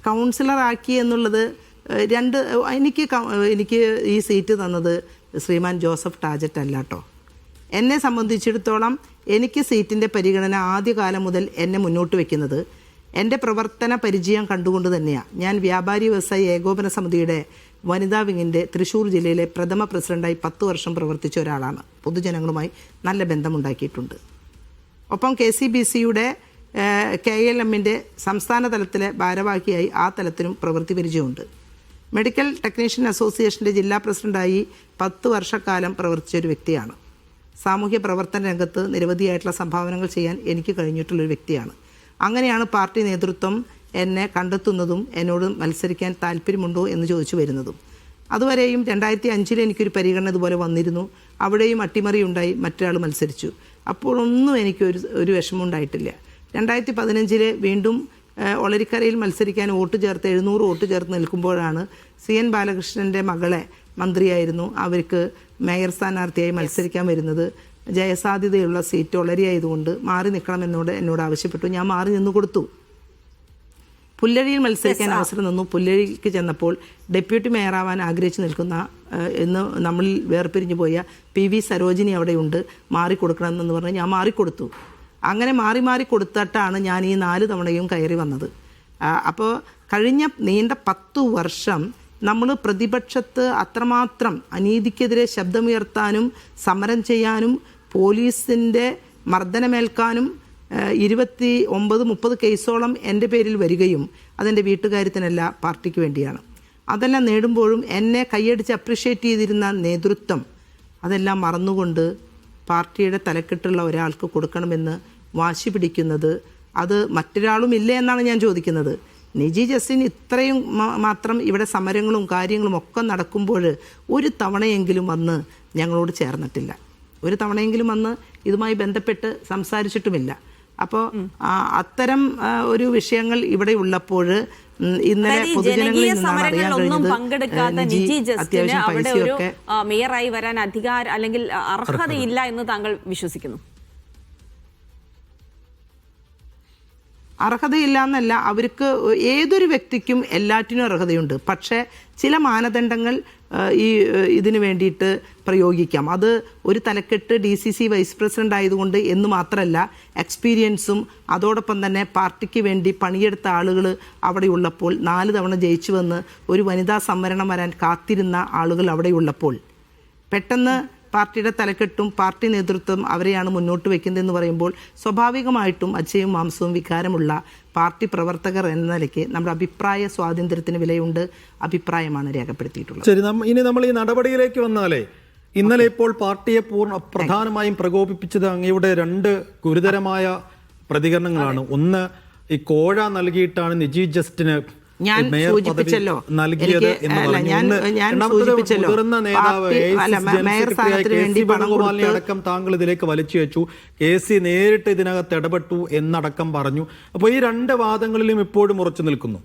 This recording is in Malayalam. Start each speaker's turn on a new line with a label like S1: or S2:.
S1: കൗൺസിലറാക്കി എന്നുള്ളത് എനിക്ക് ഈ സീറ്റ് തന്നത് ശ്രീമാൻ ജോസഫ് ടാജറ്റ് അല്ല കേട്ടോ. എന്നെ സംബന്ധിച്ചിടത്തോളം എനിക്ക് സീറ്റിൻ്റെ പരിഗണന ആദ്യകാലം മുതൽ എന്നെ മുന്നോട്ട് വയ്ക്കുന്നത് എൻ്റെ പ്രവർത്തന പരിചയം കണ്ടുകൊണ്ട് തന്നെയാണ്. ഞാൻ വ്യാപാരി വ്യവസായി ഏകോപന സമിതിയുടെ വനിതാ വിങ്ങിൻ്റെ തൃശ്ശൂർ ജില്ലയിലെ പ്രഥമ പ്രസിഡൻ്റായി 10 വർഷം പ്രവർത്തിച്ച ഒരാളാണ്. പൊതുജനങ്ങളുമായി നല്ല ബന്ധമുണ്ടാക്കിയിട്ടുണ്ട്. ഒപ്പം KCBCയുടെ KLMൻ്റെ സംസ്ഥാന തലത്തിലെ ഭാരവാഹിയായി ആ തലത്തിലും പ്രവൃത്തി പരിചയമുണ്ട്. മെഡിക്കൽ ടെക്നീഷ്യൻ അസോസിയേഷൻ്റെ ജില്ലാ പ്രസിഡൻ്റായി 10 വർഷക്കാലം പ്രവർത്തിച്ച ഒരു വ്യക്തിയാണ്. സാമൂഹ്യ പ്രവർത്തന രംഗത്ത് നിരവധിയായിട്ടുള്ള സംഭാവനകൾ ചെയ്യാൻ എനിക്ക് കഴിഞ്ഞിട്ടുള്ളൊരു വ്യക്തിയാണ്. അങ്ങനെയാണ് പാർട്ടി നേതൃത്വം എന്നെ കണ്ടെത്തുന്നതും എന്നോട് മത്സരിക്കാൻ താല്പര്യമുണ്ടോ എന്ന് ചോദിച്ചു വരുന്നതും. അതുവരെയും 2005 എനിക്കൊരു പരിഗണന ഇതുപോലെ വന്നിരുന്നു. അവിടെയും അട്ടിമറി ഉണ്ടായി, മറ്റൊരാൾ മത്സരിച്ചു. അപ്പോഴൊന്നും ഒരു വിഷമം ഉണ്ടായിട്ടില്ല. 2015 വീണ്ടും ഒളരിക്കരയിൽ മത്സരിക്കാൻ വോട്ട് ചേർത്ത് 700 വോട്ട് ചേർത്ത് നിൽക്കുമ്പോഴാണ് CN ബാലകൃഷ്ണൻ്റെ മകളെ മന്ത്രിയായിരുന്നു, അവർക്ക് മേയർ സ്ഥാനാർത്ഥിയായി മത്സരിക്കാൻ വരുന്നത്. ജയസാധ്യതയുള്ള സീറ്റ് ഒളരിയായതുകൊണ്ട് മാറി നിൽക്കണമെന്നോട് എന്നോട് ആവശ്യപ്പെട്ടു. ഞാൻ മാറി നിന്ന് കൊടുത്തു. പുല്ലഴിയിൽ മത്സരിക്കാൻ അവസരം തന്നു. പുല്ലഴിക്ക് ചെന്നപ്പോൾ ഡെപ്യൂട്ടി മേയറാവാൻ ആഗ്രഹിച്ചു നിൽക്കുന്ന എന്ന് നമ്മളിൽ വേർപിരിഞ്ഞു പോയ PV സരോജിനി അവിടെയുണ്ട്, മാറിക്കൊടുക്കണമെന്ന് പറഞ്ഞ് ഞാൻ മാറിക്കൊടുത്തു. അങ്ങനെ മാറി കൊടുത്തിട്ടാണ് ഞാൻ ഈ 4 തവണയും കയറി വന്നത്. അപ്പോൾ കഴിഞ്ഞ നീണ്ട 10 വർഷം നമ്മൾ പ്രതിപക്ഷത്ത് അത്രമാത്രം അനീതിക്കെതിരെ ശബ്ദമുയർത്താനും സമരം ചെയ്യാനും പോലീസിൻ്റെ മർദ്ദനമേൽക്കാനും 29-30 കേസോളം എൻ്റെ പേരിൽ വരികയും അതെൻ്റെ വീട്ടുകാര്യത്തിനല്ല പാർട്ടിക്ക് വേണ്ടിയാണ്. അതെല്ലാം നേടുമ്പോഴും എന്നെ കൈയടിച്ച് അപ്രിഷ്യേറ്റ് ചെയ്തിരുന്ന നേതൃത്വം അതെല്ലാം മറന്നുകൊണ്ട് പാർട്ടിയുടെ തലക്കെട്ടുള്ള ഒരാൾക്ക് കൊടുക്കണമെന്ന് വാശി പിടിക്കുന്നത് അത് മറ്റൊരാളും ഇല്ലേ എന്നാണ് ഞാൻ ചോദിക്കുന്നത്. നിജി ജസ്റ്റിൻ ഇത്രയും മാത്രം ഇവിടെ സമരങ്ങളും കാര്യങ്ങളും ഒക്കെ നടക്കുമ്പോൾ ഒരു തവണയെങ്കിലും വന്ന് ഞങ്ങളോട് ചേർന്നിട്ടില്ല. ഒരു തവണയെങ്കിലും വന്ന് ഇതുമായി ബന്ധപ്പെട്ട് സംസാരിച്ചിട്ടുമില്ല. അപ്പോൾ അത്തരം ഒരു വിഷയങ്ങൾ ഇവിടെ ഉള്ളപ്പോൾ ഇന്നലെ പൊതുജനങ്ങളിൽ നിന്നാണ് അറിയാൻ കഴിഞ്ഞത് അത്യാവശ്യം പൈസയൊക്കെ
S2: മേയറായി വരാൻ അധികാരം അല്ലെങ്കിൽ അർഹതയില്ല എന്ന് താങ്കൾ വിശ്വസിക്കുന്നു?
S1: അർഹതയില്ല എന്നല്ല, അവർക്ക് ഏതൊരു വ്യക്തിക്കും എല്ലാറ്റിനും അർഹതയുണ്ട്. പക്ഷേ ചില മാനദണ്ഡങ്ങൾ ഇതിനു വേണ്ടിയിട്ട് പ്രയോഗിക്കാം. അത് ഒരു തലക്കെട്ട് DCC വൈസ് പ്രസിഡന്റ് ആയതുകൊണ്ട് എന്ന് മാത്രമല്ല, എക്സ്പീരിയൻസും അതോടൊപ്പം തന്നെ പാർട്ടിക്ക് വേണ്ടി പണിയെടുത്ത ആളുകൾ അവിടെ ഉള്ളപ്പോൾ 4 തവണ ജയിച്ചു വന്ന് ഒരു വനിതാ സംവരണം വരാൻ കാത്തിരുന്ന ആളുകൾ അവിടെ ഉള്ളപ്പോൾ പെട്ടെന്ന് പാർട്ടിയുടെ തലക്കെട്ടും പാർട്ടി നേതൃത്വം അവരെയാണ് മുന്നോട്ട് വയ്ക്കുന്നതെന്ന് പറയുമ്പോൾ സ്വാഭാവികമായിട്ടും അച്ഛയും മാംസവും വികാരമുള്ള പാർട്ടി പ്രവർത്തകർ എന്ന നിലയ്ക്ക് നമ്മുടെ അഭിപ്രായ സ്വാതന്ത്ര്യത്തിന് വിലയുണ്ട്. അഭിപ്രായമാണ് രേഖപ്പെടുത്തിയിട്ടുള്ളത്.
S3: ശരി, ഇനി നമ്മൾ ഈ നടപടിയിലേക്ക് വന്നാലേ, ഇന്നലെ ഇപ്പോൾ പാർട്ടിയെ പ്രധാനമായും പ്രകോപിപ്പിച്ചത് അങ്ങയുടെ 2 ഗുരുതരമായ പ്രതികരണങ്ങളാണ്. ഒന്ന്, ഈ കോഴ നൽകിയിട്ടാണ് നിജി ജസ്റ്റിന്
S1: ഞാൻ സൂചിപ്പിച്ചല്ലോ
S3: മുതിർന്ന നേതാവ് മേയർ സ്ഥാനത്തിന് വേണ്ടി വേണുഗോപാലിനെ അടക്കം താങ്കൾ ഇതിലേക്ക് വലിച്ചു വെച്ചു. KC നേരിട്ട് ഇതിനകത്ത് ഇടപെട്ടു എന്നടക്കം പറഞ്ഞു. അപ്പോൾ ഈ 2 വാദങ്ങളിലും ഇപ്പോഴും ഉറച്ചു നിൽക്കുന്നു.